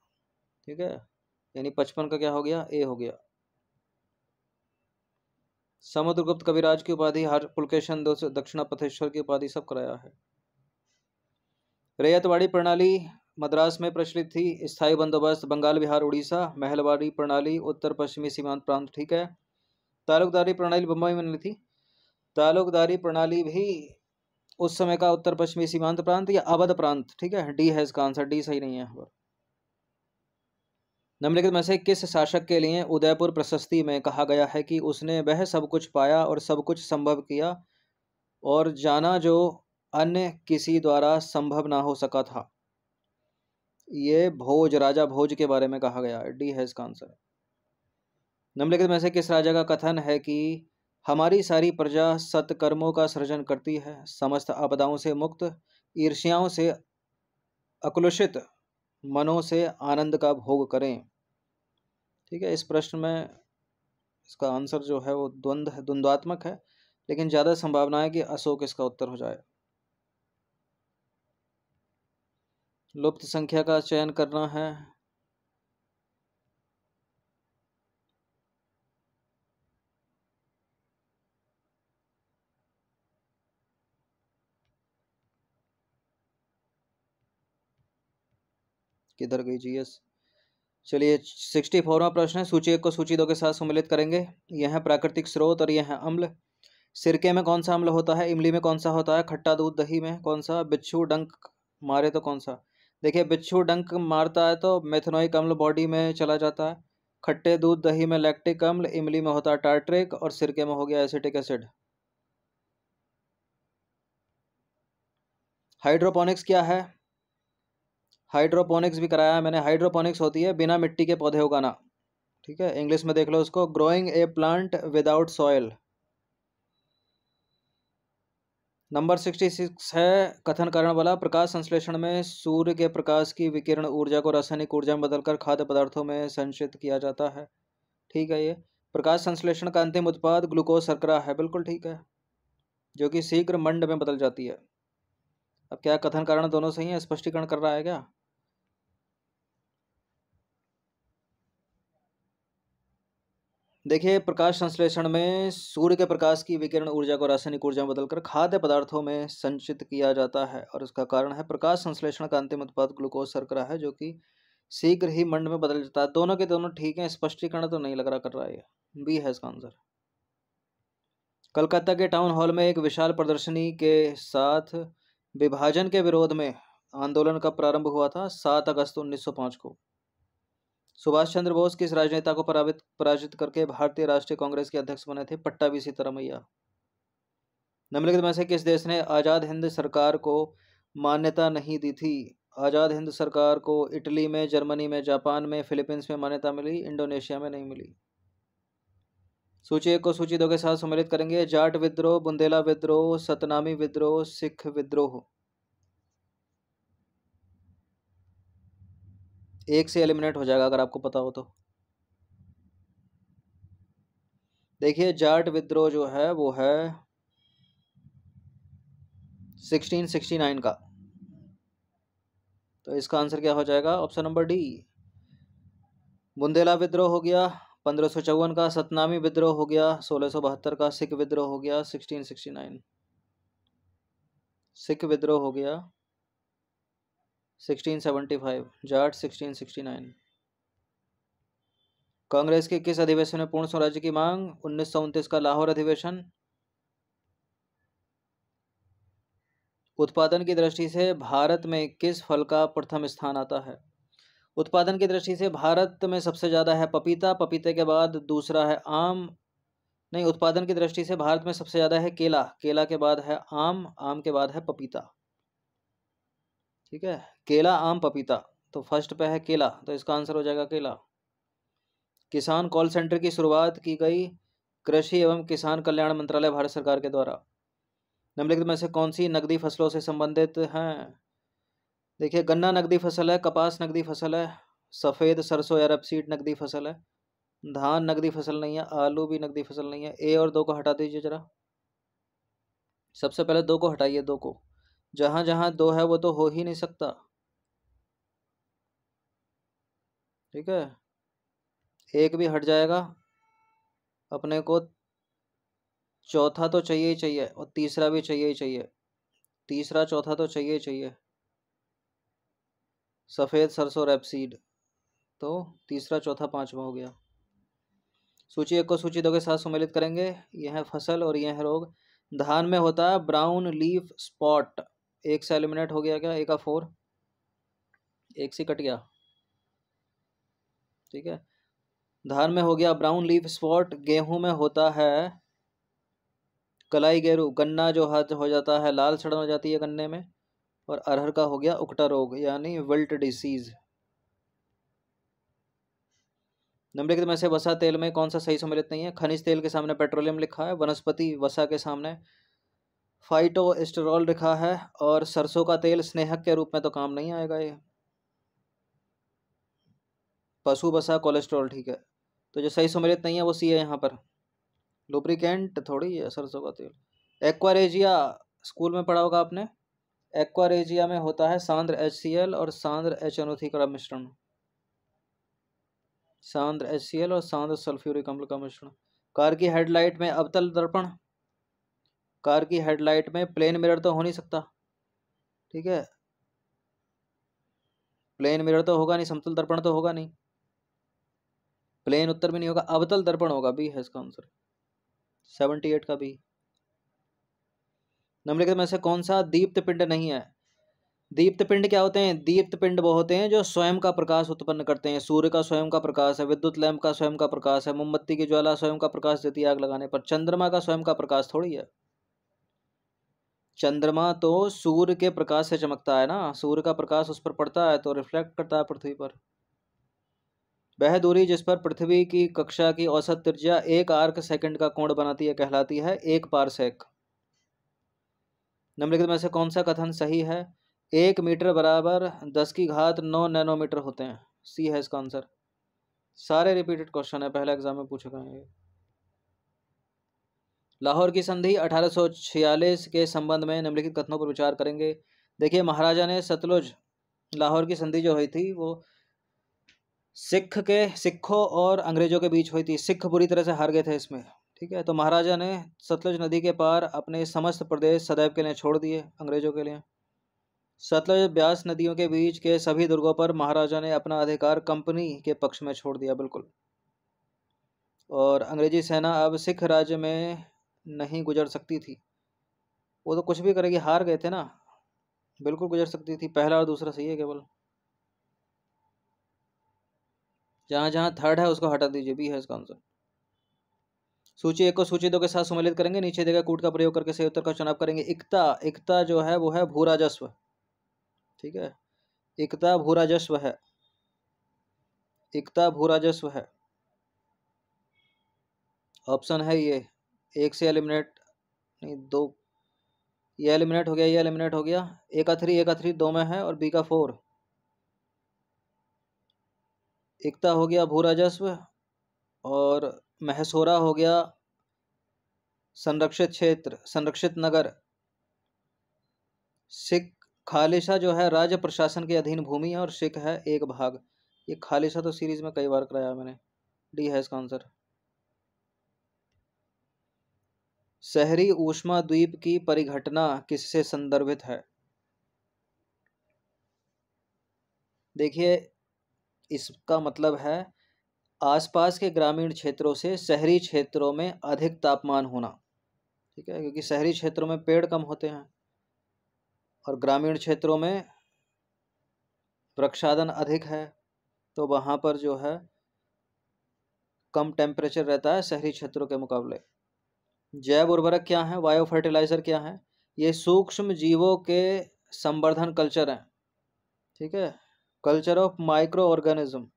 A: ठीक है, यानी 55 का क्या हो गया? ए हो गया। समुद्रगुप्त कविराज की उपाधि, हर पुलकेशन दक्षिणापथेश्वर की उपाधि सब कराया है। रैयतवाड़ी प्रणाली मद्रास में प्रचलित थी, स्थायी बंदोबस्त बंगाल बिहार उड़ीसा, महलवाड़ी प्रणाली उत्तर पश्चिमी सीमांत प्रांत। ठीक है, तालुकदारी प्रणाली बम्बई में नहीं थी। तालुकदारी प्रणाली भी उस समय का उत्तर पश्चिमी सीमांत प्रांत या अवध प्रांत। ठीक है, डी है इसका आंसर। डी सही नहीं है यहाँ पर। निम्नलिखित में से किस शासक के लिए उदयपुर प्रशस्ति में कहा गया है कि उसने वह सब कुछ पाया और सब कुछ संभव किया और जाना जो अन्य किसी द्वारा संभव ना हो सका था? ये भोज, राजा भोज के बारे में कहा गया है। डी है इसका आंसर। निम्नलिखित में से किस राजा का कथन है कि हमारी सारी प्रजा सत्कर्मों का सृजन करती है, समस्त आपदाओं से मुक्त, ईर्ष्याओं से अकुलुषित मनों से आनंद का भोग करें? ठीक है, इस प्रश्न में इसका आंसर जो है वो द्वंद्वात्मक है, लेकिन ज़्यादा संभावना है कि अशोक इसका उत्तर हो जाए। लुप्त संख्या का चयन करना है। किधर गई जीएस? चलिए 64वां प्रश्न है, सूची 1 को सूची 2 के साथ सम्मिलित करेंगे। यह है प्राकृतिक स्रोत और यह है अम्ल। सिरके में कौन सा अम्ल होता है? इमली में कौन सा होता है? खट्टा दूध दही में कौन सा? बिच्छू डंक मारे तो कौन सा? देखिए बिच्छू डंक मारता है तो मेथनोइक अम्ल बॉडी में चला जाता है। खट्टे दूध दही में लैक्टिक अम्ल, इमली में होता है टार्ट्रिक और सिरके में हो गया एसिटिक एसिड। हाइड्रोपोनिक्स क्या है? हाइड्रोपोनिक्स भी कराया है मैंने। हाइड्रोपोनिक्स होती है बिना मिट्टी के पौधे उगाना, ठीक है, इंग्लिश में देख लो उसको, ग्रोइंग ए प्लांट विदाउट सॉइल। नंबर 66 है कथन कारण वाला। प्रकाश संश्लेषण में सूर्य के प्रकाश की विकिरण ऊर्जा को रासायनिक ऊर्जा में बदलकर खाद्य पदार्थों में संचित किया जाता है, ठीक है। ये प्रकाश संश्लेषण का अंतिम उत्पाद ग्लूकोज शर्करा है, बिल्कुल ठीक है, जो कि शीघ्र मंड में बदल जाती है। अब क्या कथन कारण दोनों सही है? स्पष्टीकरण कर रहा है क्या? देखिए प्रकाश संश्लेषण में सूर्य के प्रकाश की विकिरण ऊर्जा को रासायनिक ऊर्जा में बदलकर खाद्य पदार्थों में संचित किया जाता है और इसका कारण है प्रकाश संश्लेषण का अंतिम उत्पाद ग्लूकोज शर्करा है, जो कि शीघ्र ही मंड में बदल जाता है। दोनों के दोनों ठीक है, स्पष्टीकरण तो नहीं लग रहा कर रहा है। बी है इसका आंसर। कलकत्ता के टाउन हॉल में एक विशाल प्रदर्शनी के साथ विभाजन के विरोध में आंदोलन का प्रारंभ हुआ था 7 अगस्त 1905 को। सुभाष चंद्र बोस किस राजनेता को पराजित करके भारतीय राष्ट्रीय कांग्रेस के अध्यक्ष बने थे? पट्टाभी सीतारामैया। निम्नलिखित में से किस देश ने आजाद हिंद सरकार को मान्यता नहीं दी थी? आजाद हिंद सरकार को इटली में, जर्मनी में, जापान में, फिलीपींस में मान्यता मिली, इंडोनेशिया में नहीं मिली। सूची एक को सूची दो के साथ सम्मिलित करेंगे। जाट विद्रोह, बुंदेला विद्रोह, सतनामी विद्रोह, सिख विद्रोह। एक से एलिमिनेट हो जाएगा अगर आपको पता हो तो। देखिए जाट विद्रोह जो है वो है 1669 का, तो इसका आंसर क्या हो जाएगा? Option number D. बुंदेला विद्रोह हो गया 1554 का, सतनामी विद्रोह हो गया 1672 का, सिख विद्रोह हो गया 1669। सिख विद्रोह हो गया 1675, जाट 1669। कांग्रेस के किस अधिवेशन में पूर्ण स्वराज्य की मांग? 1929 का लाहौर अधिवेशन। उत्पादन की दृष्टि से भारत में किस फल का प्रथम स्थान आता है? उत्पादन की दृष्टि से भारत में सबसे ज़्यादा है पपीता, पपीते के बाद दूसरा है आम। नहीं, उत्पादन की दृष्टि से भारत में सबसे ज़्यादा है केला, केला के बाद है आम, आम के बाद है पपीता, ठीक है। केला, आम, पपीता, तो फर्स्ट पे है केला, तो इसका आंसर हो जाएगा केला। किसान कॉल सेंटर की शुरुआत की गई कृषि एवं किसान कल्याण मंत्रालय भारत सरकार के द्वारा। निम्नलिखित में से कौन सी नकदी फसलों से संबंधित हैं? देखिए गन्ना नकदी फसल है, कपास नकदी फसल है, सफ़ेद सरसों या रपसीड नकदी फसल है, धान नकदी फसल नहीं है, आलू भी नकदी फसल नहीं है। ए और दो को हटा दीजिए जरा। सबसे पहले दो को हटाइए, दो को, जहां जहां दो है वो तो हो ही नहीं सकता, ठीक है। एक भी हट जाएगा, अपने को चौथा तो चाहिए ही चाहिए और तीसरा भी चाहिए ही चाहिए, तीसरा चौथा तो चाहिए ही चाहिए। सफ़ेद सरसों रैपसीड, तो तीसरा चौथा पांचवा हो गया। सूची एक को सूची दो के साथ सम्मिलित करेंगे। यह है फसल और यह है रोग। धान में होता है ब्राउन लीफ स्पॉट, एक से एलिमिनेट हो गया क्या? एक का 4, एक से कट गया, ठीक है। धान में हो गया ब्राउन लीफ स्पॉट। गेहूं में होता है कलाई गेरू। गन्ना जो हद हो जाता है लाल सड़न हो जाती है गन्ने में। और अरहर का हो गया उकटा रोग यानी विल्ट डिसीज। निम्नलिखित में से वसा तेल में कौन सा सही सम्मिलित नहीं है? खनिज तेल के सामने पेट्रोलियम लिखा है, वनस्पति वसा के सामने फाइटोएस्टेरॉल लिखा है, और सरसों का तेल स्नेहक के रूप में तो काम नहीं आएगा ये। पशु वसा कोलेस्ट्रॉल, ठीक है। तो जो सही सम्मिलित नहीं है वो सी है यहाँ पर। लुब्रिकेंट थोड़ी है सरसों का तेल। एक्वारेजिया स्कूल में पढ़ा होगा आपने। एक्वारेजिया में होता है सांद्र HCl और सांद्र HNO3 का मिश्रण, सांद्र HCl और सांद्र सल्फ्यूरिक अम्ल का मिश्रण। कार की हेडलाइट में अवतल दर्पण, कार की हेडलाइट में प्लेन मिरर तो हो नहीं सकता, ठीक है, प्लेन मिरर तो होगा नहीं, समतल दर्पण तो होगा नहीं, प्लेन उत्तर भी नहीं होगा, अवतल दर्पण होगा। बी है इसका आंसर, 78 का बी। निम्नलिखित में से कौन सा दीप्त पिंड नहीं है? दीप्त पिंड क्या होते हैं? दीप्त पिंड वो होते हैं जो स्वयं का प्रकाश उत्पन्न करते हैं। सूर्य का स्वयं का प्रकाश है, विद्युत लैंप का स्वयं का प्रकाश है, मोमबत्ती की ज्वाला स्वयं का प्रकाश देती है आग लगाने पर। चंद्रमा का स्वयं का प्रकाश थोड़ी है। चंद्रमा तो सूर्य के प्रकाश से चमकता है ना, सूर्य का प्रकाश उस पर पड़ता है तो रिफ्लेक्ट करता है पृथ्वी पर। वह दूरी जिस पर पृथ्वी की कक्षा की औसत त्रिज्या 1 आर्क सेकंड का कोण बनाती है कहलाती है 1 पारसेक। निम्नलिखित में से कौन सा कथन सही है? 1 मीटर बराबर 10 की घात 9 नैनोमीटर होते हैं। सी है इसका आंसर। सारे रिपीटेड क्वेश्चन है, पहले एग्जाम में पूछे गए हैं। लाहौर की संधि 1846 के संबंध में निम्नलिखित कथनों पर विचार करेंगे। देखिए, महाराजा ने सतलुज लाहौर की संधि जो हुई थी वो सिखों और अंग्रेजों के बीच हुई थी। सिख बुरी तरह से हार गए थे इसमें। ठीक है, तो महाराजा ने सतलुज नदी के पार अपने समस्त प्रदेश सदैव के लिए छोड़ दिए अंग्रेजों के लिए। सतलुज ब्यास नदियों के बीच के सभी दुर्गों पर महाराजा ने अपना अधिकार कंपनी के पक्ष में छोड़ दिया बिल्कुल। और अंग्रेजी सेना अब सिख राज्य में नहीं गुजर सकती थी। वो तो कुछ भी करेगी, हार गए थे ना। बिल्कुल गुजर सकती थी। पहला और दूसरा सही है केवल। जहां जहां थर्ड है उसको हटा दीजिए, बी है इसका आंसर। सूची 1 को सूची 2 के साथ सम्मिलित करेंगे। नीचे दिए गए कूट का प्रयोग करके सही उत्तर का चुनाव करेंगे। इक्ता, इक्ता जो है वो है भू राजस्व। ठीक है, इक्ता भू राजस्व है। इक्ता भू राजस्व है। ऑप्शन है ये। एक से एलिमिनेट नहीं, दो। ये एलिमिनेट हो गया, ये एलिमिनेट हो गया। ए का 3, ए का 3 दो में है और बी का 4। इक्ता हो गया भू राजस्व और महसोरा हो गया संरक्षित क्षेत्र, संरक्षित नगर। सिख खालिशा जो है राज्य प्रशासन के अधीन भूमि है और सिख है एक भाग। ये खालिशा तो सीरीज में कई बार कराया मैंने। डी है इसका आंसर। शहरी ऊष्मा द्वीप की परिघटना किससे संदर्भित है? देखिए, इसका मतलब है आसपास के ग्रामीण क्षेत्रों से शहरी क्षेत्रों में अधिक तापमान होना। ठीक है, क्योंकि शहरी क्षेत्रों में पेड़ कम होते हैं और ग्रामीण क्षेत्रों में वृक्षादन अधिक है, तो वहाँ पर जो है कम टेम्परेचर रहता है शहरी क्षेत्रों के मुकाबले। जैव उर्वरक क्या है? बायो फर्टिलाइजर क्या है? ये सूक्ष्म जीवों के संवर्धन कल्चर हैं। ठीक है, culture of micro organism.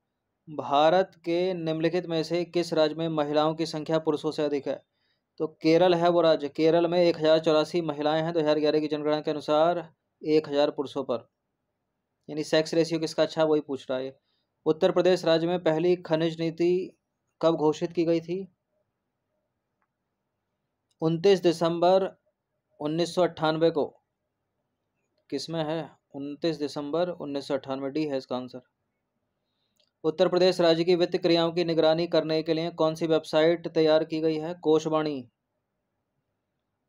A: Bharat के निम्नलिखित में से किस राज्य में महिलाओं की संख्या पुरुषों से अधिक है? तो केरल है वो राज्य। केरल में 1084 महिलाएं हैं 2011 की जनगणना के अनुसार 1000 पुरुषों पर। यानी सेक्स रेशियो किसका अच्छा, वही पूछ रहा है। उत्तर प्रदेश राज्य में पहली खनिज नीति कब घोषित की गई थी? 29 दिसंबर 1998 को। किसमें है? 29 दिसंबर 1998। डी है इसका आंसर। उत्तर प्रदेश राज्य की वित्त क्रियाओं की निगरानी करने के लिए कौन सी वेबसाइट तैयार की गई है? कोषवाणी।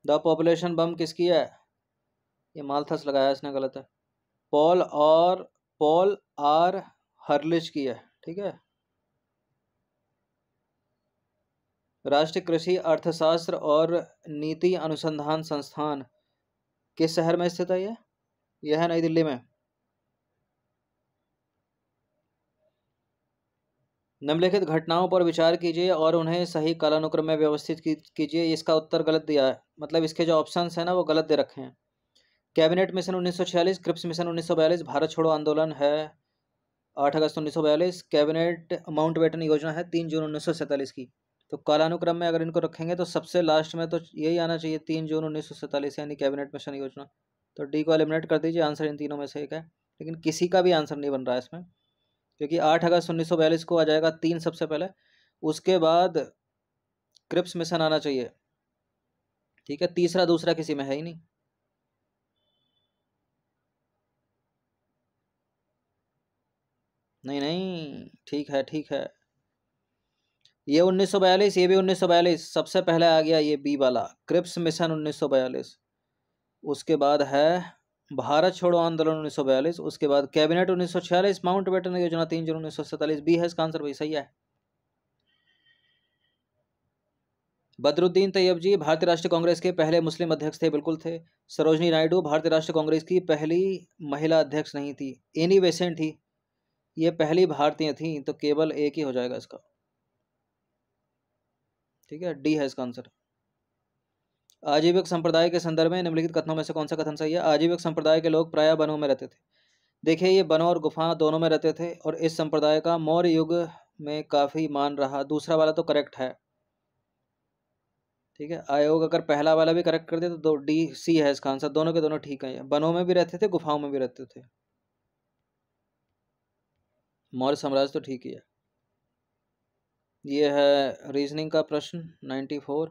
A: द पॉपुलेशन बम किसकी है? ये मालथस लगाया इसने, गलत है। पॉल आर हर्लिच की है। ठीक है। राष्ट्रीय कृषि अर्थशास्त्र और नीति अनुसंधान संस्थान किस शहर में स्थित है? यह है नई दिल्ली में। निम्नलिखित घटनाओं पर विचार कीजिए और उन्हें सही कालानुक्रम में व्यवस्थित कीजिए। इसका उत्तर गलत दिया है, मतलब इसके जो ऑप्शंस हैं ना वो गलत दे रखे हैं। Cabinet mission 1946, Cripps mission 1942, Bharat छोड़ो आंदोलन है 8 अगस्त 1942, कैबिनेट माउंटबेटन योजना है 3 जून 1947 की। तो कालानुक्रम में अगर इनको रखेंगे तो सबसे लास्ट में तो यही आना चाहिए 3 जून 1947, यानी कैबिनेट मिशन योजना। तो डी को एलिमिनेट कर दीजिए, आंसर इन तीनों में से एक है। लेकिन किसी का भी आंसर नहीं बन रहा है इसमें, क्योंकि 8 अगस्त 1942 को आ जाएगा 3 सबसे पहले, उसके बाद क्रिप्स मिशन आना चाहिए। ठीक है, तीसरा दूसरा किसी में है ही नहीं। नहीं नहीं, ठीक है ठीक है। ये 1942, ये भी 1942 सबसे पहले आ गया, ये बी वाला क्रिप्स मिशन 1942। उसके बाद है भारत छोड़ो आंदोलन 1942, उसके बाद कैबिनेट 1946, माउंटबेटन योजना 3 जून 1947। बी है इसका आंसर भाई, सही है। बदरुद्दीन तैयबजी भारतीय राष्ट्रीय कांग्रेस के पहले मुस्लिम अध्यक्ष थे, बिल्कुल थे। सरोजनी नायडू भारतीय राष्ट्रीय कांग्रेस की पहली महिला अध्यक्ष नहीं थी। एनी बेसेंट थी, ये पहली भारतीय थी, तो केवल एक ही हो जाएगा इसका, ठीक है, डी है इसका आंसर। आजीविक संप्रदाय के संदर्भ में निम्नलिखित कथनों में से कौन सा कथन सही है? आजीविक संप्रदाय के लोग प्रायः वनों में रहते थे। देखिए, ये वनों और गुफा दोनों में रहते थे और इस संप्रदाय का मौर्य युग में काफी मान रहा। दूसरा वाला तो करेक्ट है, ठीक है। आयोग अगर पहला वाला भी करेक्ट कर दे तो डी सी है इसका आंसर। दोनों के दोनों ठीक है, वनों में भी रहते थे, गुफाओं में भी रहते थे। मौर्य साम्राज्य तो ठीक ही है। ये है रीजनिंग का प्रश्न 94।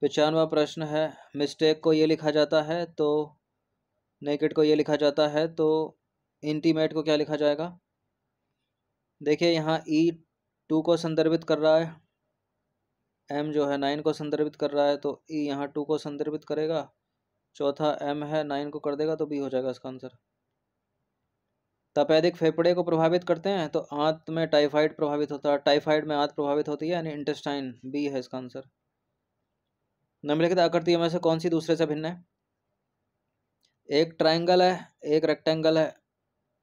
A: 95वां प्रश्न है, मिस्टेक को ये लिखा जाता है तो नेकेड को ये लिखा जाता है तो इंटीमेट को क्या लिखा जाएगा? देखिए, यहाँ E 2 को संदर्भित कर रहा है, M जो है 9 को संदर्भित कर रहा है, तो E यहाँ 2 को संदर्भित करेगा, चौथा M है 9 को कर देगा, तो B हो जाएगा इसका आंसर। तपेदिक फेफड़े को प्रभावित करते हैं तो आंत में टाइफाइड प्रभावित होता है, टाइफाइड में आंत प्रभावित होती है, यानी इंटेस्टाइन, बी है इसका आंसर। निम्नलिखित आकृतियों में से कौन सी दूसरे से भिन्न है? एक ट्रायंगल है, एक रेक्टेंगल है,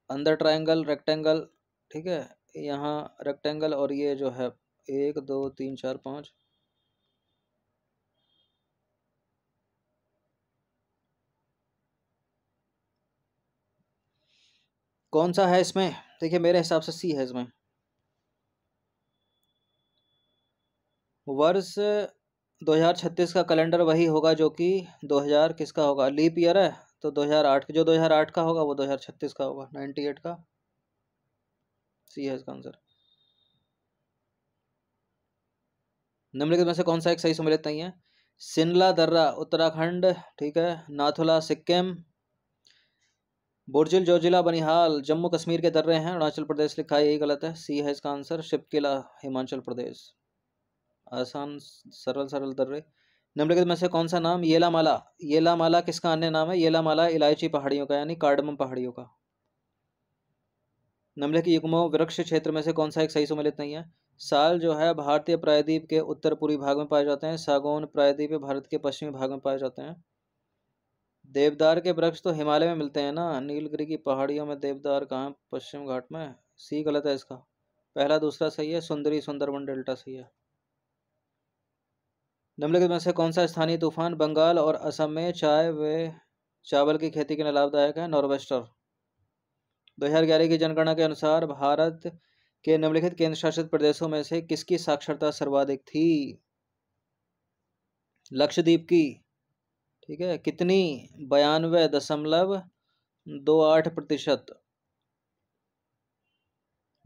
A: अंदर ट्रायंगल, रेक्टेंगल, ठीक है, यहाँ रेक्टेंगल और ये जो है 1 2 3 4 5, कौन सा है इसमें? देखिए, मेरे हिसाब से सी है इसमें। वर्ष 2036 का कैलेंडर वही होगा जो कि 2000 किसका होगा? लीप ईयर है, तो 2008, जो 2008 का होगा वो 2036 का होगा, 98 का। सी है इसका आंसर। निम्नलिखित में से कौन सा एक सही सम्मिलित नहीं है? सिनला दर्रा उत्तराखंड, ठीक है, नाथुला सिक्किम, बुर्जिल जोजिला बनिहाल जम्मू कश्मीर के दर्रे हैं, अरुणाचल प्रदेश लिखा है, यही गलत है, सी है इसका आंसर, शिवकिला हिमाचल प्रदेश। आसान सरल सरल दर्रे। निम्नलिखित में से कौन सा नाम येलामाला? येलामाला किसका अन्य नाम है? येलामाला इलायची पहाड़ियों का, यानी कार्डमम पहाड़ियों का। निम्नलिखित युग्मों वृक्ष क्षेत्र में से कौन सा एक सही सम्मिलित नहीं है? साल जो है भारतीय प्रायद्वीप के उत्तर पूर्वी भाग में पाए जाते हैं, सागौन प्रायद्वीप भारत के पश्चिमी भाग में पाए जाते हैं। देवदार के वृक्ष तो हिमालय में मिलते हैं ना, नीलगिरी की पहाड़ियों में देवदार कहाँ? पश्चिम घाट में। सी गलत है इसका, पहला दूसरा सही है, सुंदरी सुंदरबन डेल्टा सही है। निम्नलिखित में से कौन सा स्थानीय तूफान बंगाल और असम में चाय व चावल की खेती के लिए लाभदायक है? नॉर्वेस्टर। 2011 की जनगणना के अनुसार भारत के निम्नलिखित केंद्र शासित प्रदेशों में से किसकी साक्षरता सर्वाधिक थी? लक्षद्वीप की, ठीक है, कितनी? 92.28%।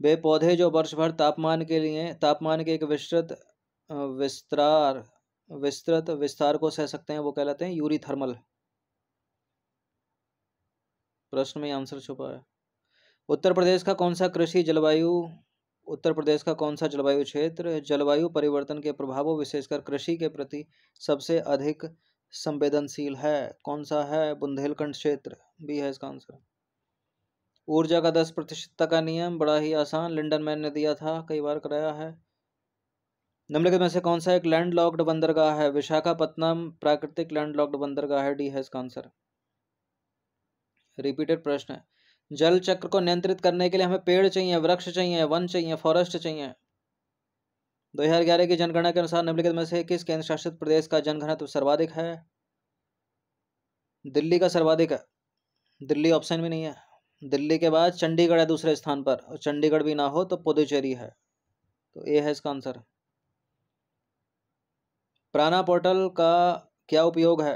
A: वे पौधे जो वर्ष भर तापमान के एक विस्तृत विस्तार को सह सकते हैं वो कहलाते हैं यूरीथर्मल। प्रश्न में आंसर छुपा है। उत्तर प्रदेश का कौन सा जलवायु क्षेत्र जलवायु परिवर्तन के प्रभावों विशेषकर कृषि के प्रति सबसे अधिक संवेदनशील है? कौन सा है? बुंदेलखंड क्षेत्र, बी है इसका आंसर। ऊर्जा का 10% का नियम बड़ा ही आसान, लिंडन मैन ने दिया था, कई बार कराया है। निम्नलिखित में से कौन सा एक लैंडलॉक्ड बंदरगाह है? विशाखापत्तनम प्राकृतिक लैंडलॉक्ड बंदरगाह है, डी है इसका आंसर। रिपीटेड प्रश्न है, जल चक्र को नियंत्रित करने के लिए हमें पेड़ चाहिए, वृक्ष चाहिए, वन चाहिए, फॉरेस्ट चाहिए? 2011 की जनगणना के अनुसार निम्नलिखित में से किस केंद्र शासित प्रदेश का जनघनत्व सर्वाधिक है? दिल्ली का सर्वाधिक है, दिल्ली ऑप्शन में नहीं है। दिल्ली के बाद चंडीगढ़ है दूसरे स्थान पर, और चंडीगढ़ भी ना हो तो पुदुचेरी है, तो ए है इसका आंसर। प्राणा पोर्टल का क्या उपयोग है?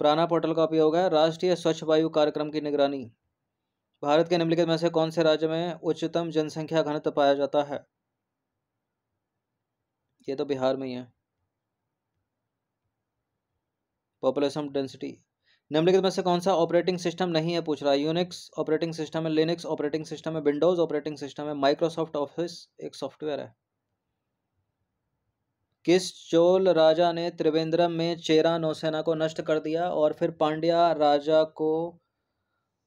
A: प्राणा पोर्टल का उपयोग है राष्ट्रीय स्वच्छ वायु कार्यक्रम की निगरानी। भारत के निम्नलिखित में से कौन से राज्य में उच्चतम जनसंख्या घनत्व पाया जाता है? ये तो बिहार में ही है, पॉपुलेशन डेंसिटी। निम्नलिखित में से कौन सा ऑपरेटिंग सिस्टम नहीं है पूछ रहा है? यूनिक्स ऑपरेटिंग सिस्टम है, लिनक्स ऑपरेटिंग सिस्टम है, विंडोज ऑपरेटिंग सिस्टम है, माइक्रोसॉफ्ट ऑफिस एक सॉफ्टवेयर है। किस चोल राजा ने त्रिवेंद्रम में चेरा नौसेना को नष्ट कर दिया और फिर पांड्या राजा को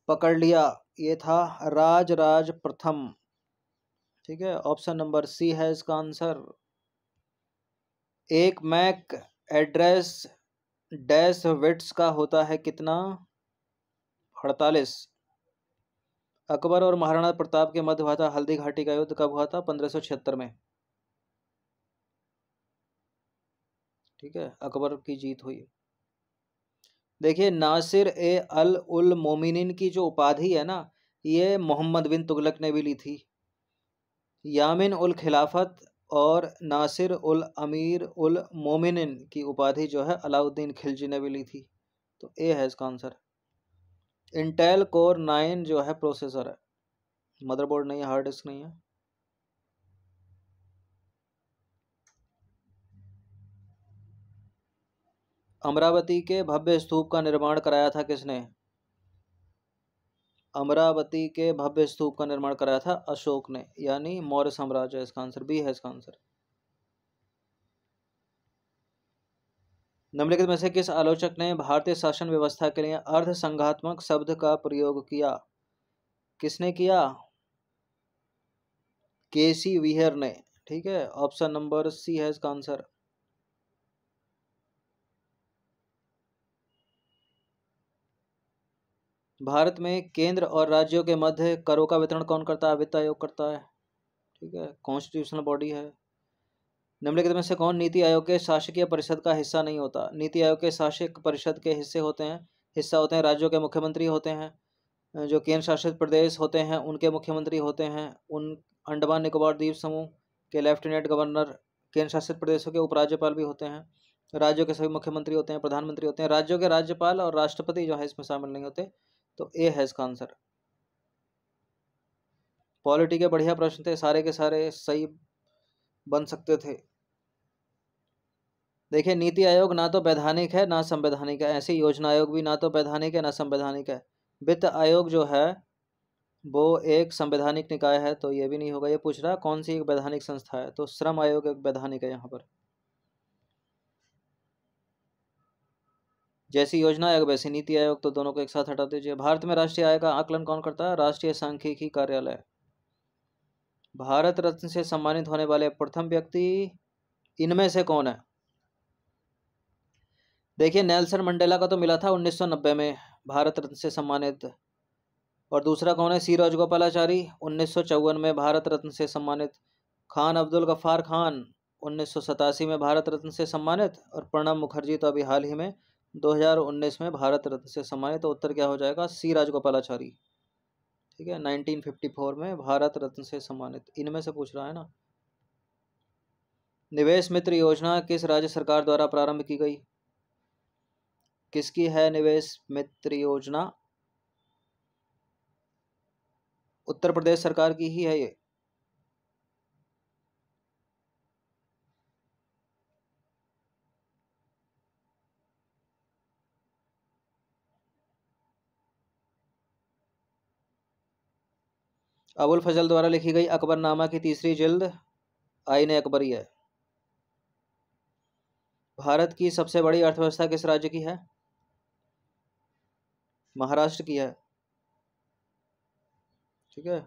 A: पकड़ लिया? ये था राज प्रथम, ठीक है, ऑप्शन नंबर सी है इसका आंसर। एक मैक एड्रेस डैश विट्स का होता है कितना? 48। अकबर और महाराणा प्रताप के मध्य हुआ था हल्दी घाटी का युद्ध कब हुआ था? 1576 में। ठीक है, अकबर की जीत हुई। देखिए, नासिर ए अल उल मोमिनीन की जो उपाधि है ना, ये मोहम्मद बिन तुगलक ने भी ली थी। यामिन उल खिलाफत और नासिर उल अमीर उल मोमिनीन की उपाधि जो है अलाउद्दीन खिलजी ने भी ली थी। तो ए है इसका आंसर। इंटेल कोर 9 जो है प्रोसेसर है, मदरबोर्ड नहीं है, हार्ड डिस्क नहीं है। अमरावती के भव्य स्तूप का निर्माण कराया था किसने? अमरावती के भव्य स्तूप का निर्माण कराया था अशोक ने, यानी मौर्य साम्राज्य। इसका आंसर बी है इसका आंसर। निम्नलिखित में से किस आलोचक ने भारतीय शासन व्यवस्था के लिए अर्ध संघात्मक शब्द का प्रयोग किया? किसने किया? केसी विहर ने। ठीक है, ऑप्शन नंबर सी है इसका आंसर। भारत में केंद्र और राज्यों के मध्य करों का वितरण कौन करता है? वित्त आयोग करता है। ठीक है, कॉन्स्टिट्यूशनल बॉडी है। निम्नलिखित में से कौन नीति आयोग के शासकीय परिषद का हिस्सा नहीं होता? नीति आयोग के शासकीय परिषद के हिस्सा होते हैं राज्यों के मुख्यमंत्री होते हैं, जो केंद्र शासित प्रदेश होते हैं उनके मुख्यमंत्री होते हैं, उन अंडमान निकोबार द्वीप समूह के लेफ्टिनेंट गवर्नर, केंद्र शासित प्रदेशों के उपराज्यपाल भी होते हैं, राज्यों के सभी मुख्यमंत्री होते हैं, प्रधानमंत्री होते हैं, राज्यों के राज्यपाल और राष्ट्रपति जो है इसमें शामिल नहीं होते। तो ए है इसका आंसर। पॉलिटी के बढ़िया प्रश्न थे, सारे के सारे सही बन सकते थे। देखिए, नीति आयोग ना तो वैधानिक है ना संवैधानिक है, ऐसे योजना आयोग भी ना तो वैधानिक है ना संवैधानिक है। वित्त आयोग जो है वो एक संवैधानिक निकाय है, तो ये भी नहीं होगा। ये पूछ रहा कौन सी एक वैधानिक संस्था है, तो श्रम आयोग एक वैधानिक है यहाँ पर। जैसी योजना आयोग वैसी नीति आयोग, तो दोनों को एक साथ हटा दीजिए। भारत में राष्ट्रीय आय का आकलन कौन करता है? राष्ट्रीय सांख्यिकी कार्यालय। भारत रत्न से सम्मानित होने वाले प्रथम व्यक्ति इनमें से कौन है? देखिए, नेल्सन मंडेला का तो मिला था 1990 में भारत रत्न से सम्मानित। और दूसरा कौन है? सी राजगोपालाचारी 1954 में भारत रत्न से सम्मानित। खान अब्दुल गफ्फार खान 1987 में भारत रत्न से सम्मानित। और प्रणब मुखर्जी तो अभी हाल ही में 2019 में भारत रत्न से सम्मानित। तो उत्तर क्या हो जाएगा? सी राजगोपालाचारी। ठीक है, 1954 में भारत रत्न से सम्मानित। इनमें से पूछ रहा है ना। निवेश मित्र योजना किस राज्य सरकार द्वारा प्रारंभ की गई? किसकी है निवेश मित्र योजना? उत्तर प्रदेश सरकार की ही है ये। अबुल फजल द्वारा लिखी गई अकबरनामा की तीसरी जिल्द आईन अकबरी है। भारत की सबसे बड़ी अर्थव्यवस्था किस राज्य की है? महाराष्ट्र की है। ठीक है,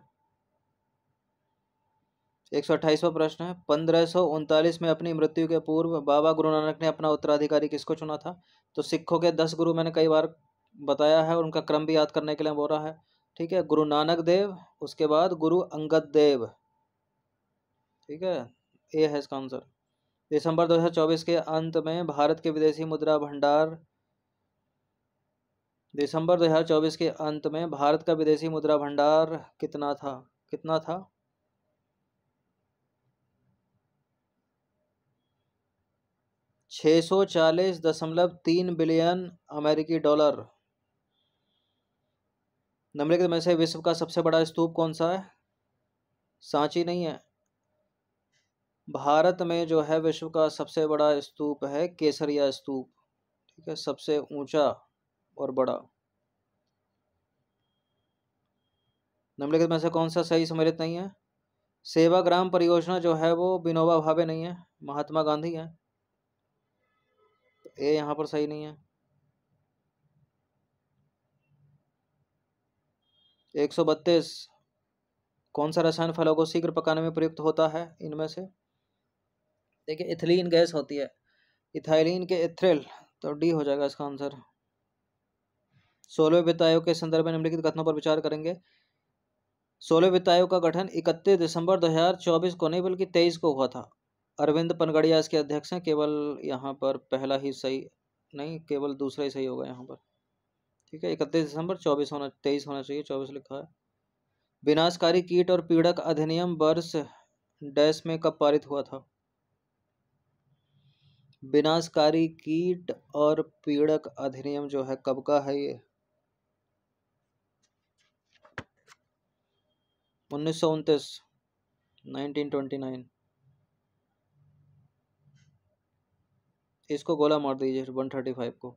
A: 128वां प्रश्न है। 1539 में अपनी मृत्यु के पूर्व बाबा गुरु नानक ने अपना उत्तराधिकारी किसको चुना था? तो सिखों के 10 गुरु मैंने कई बार बताया है, और उनका क्रम भी याद करने के लिए बोल रहा है। ठीक है, गुरु नानक देव, उसके बाद गुरु अंगद देव। ठीक है, ए है इसका आंसर। दिसंबर 2024 के अंत में भारत के विदेशी मुद्रा भंडार दिसंबर 2024 के अंत में भारत का विदेशी मुद्रा भंडार कितना था? कितना था? 640.3 बिलियन अमेरिकी डॉलर। निम्नलिखित में से विश्व का सबसे बड़ा स्तूप कौन सा है? सांची नहीं है। भारत में जो है विश्व का सबसे बड़ा स्तूप है केसरिया स्तूप। ठीक है, सबसे ऊंचा और बड़ा। निम्नलिखित में से कौन सा सही सम्मिलित नहीं है? सेवाग्राम परियोजना जो है वो विनोबा भावे नहीं है, महात्मा गांधी है। तो ए यहाँ पर सही नहीं है। 132 कौन सा रसायन फलों को शीघ्र पकाने में प्रयुक्त होता है इनमें से? देखिए इथिलीन गैस होती है, इथाइलिन के इथ्रिल, तो डी हो जाएगा इसका आंसर। 16वें वित्त आयोग के संदर्भ में निम्नलिखित कथनों पर विचार करेंगे। 16वें वित्त आयोग का गठन 31 दिसंबर 2024 को नहीं बल्कि 23 को हुआ था। अरविंद पनगड़िया इसके अध्यक्ष हैं। केवल यहाँ पर पहला ही सही नहीं, केवल दूसरा ही सही होगा यहाँ पर। ठीक है, 31 दिसंबर 23 होना चाहिए, 24 लिखा है। विनाशकारी कीट और पीड़क अधिनियम वर्ष डैश में कब पारित हुआ था? विनाशकारी कीट और पीड़क अधिनियम जो है कब का है ये? 1929, 1929। इसको गोला मार दीजिए 135 को।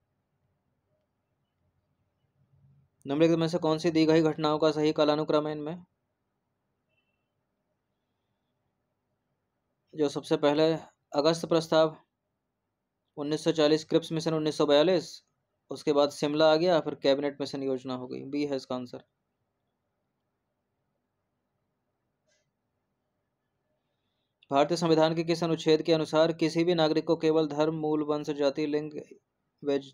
A: निम्नलिखित में से कौन सी दी गई घटनाओं का सही कालानुक्रम है इनमें? जो सबसे पहले अगस्त प्रस्ताव 1940, क्रिप्स मिशन 1942, उसके बाद शिमला आ गया, फिर कैबिनेट मिशन योजना हो गई। बी है इसका आंसर। भारतीय संविधान के किस अनुच्छेद के अनुसार किसी भी नागरिक को केवल धर्म, मूल, वंश, जाति, लिंग, वेज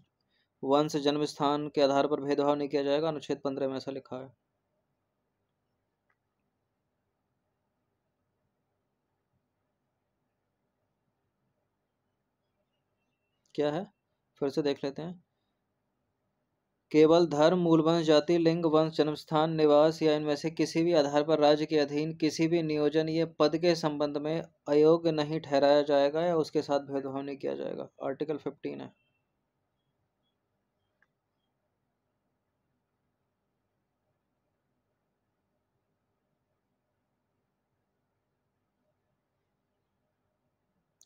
A: वंश, जन्म स्थान के आधार पर भेदभाव नहीं किया जाएगा? अनुच्छेद 15 में ऐसा लिखा है। क्या है, फिर से देख लेते हैं। केवल धर्म, मूल वंश, जाति, लिंग, वंश, जन्म स्थान, निवास या इनमें से किसी भी आधार पर राज्य के अधीन किसी भी नियोजन या पद के संबंध में अयोग्य नहीं ठहराया जाएगा या उसके साथ भेदभाव नहीं किया जाएगा। आर्टिकल 15 है।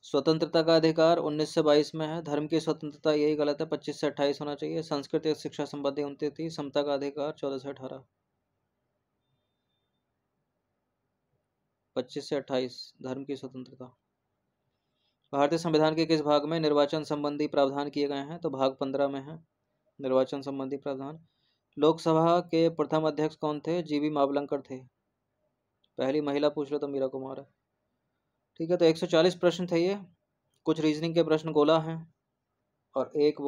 A: स्वतंत्रता का अधिकार 19 से 22 में है। धर्म की स्वतंत्रता, यही गलत है, 25 से 28 होना चाहिए। संस्कृत या शिक्षा संबंधी 29 थी। समता का अधिकार 14 से 18। 25 से 28 धर्म की स्वतंत्रता। भारतीय संविधान के किस भाग में निर्वाचन संबंधी प्रावधान किए गए हैं? तो भाग 15 में है निर्वाचन संबंधी प्रावधान। लोकसभा के प्रथम अध्यक्ष कौन थे? जीवी मावलंकर थे। पहली महिला पूछ लो तो मीरा कुमार है। ठीक है, तो 140 प्रश्न थे ये। कुछ रीजनिंग के प्रश्न गोला हैं और एक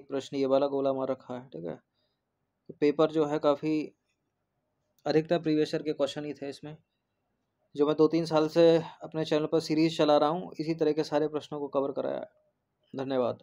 A: प्रश्न ये वाला गोला मार रखा है। ठीक है, तो पेपर जो है काफ़ी अधिकतर प्रीवियस ईयर के क्वेश्चन ही थे इसमें। जो मैं 2-3 साल से अपने चैनल पर सीरीज चला रहा हूँ, इसी तरह के सारे प्रश्नों को कवर कराया है। धन्यवाद।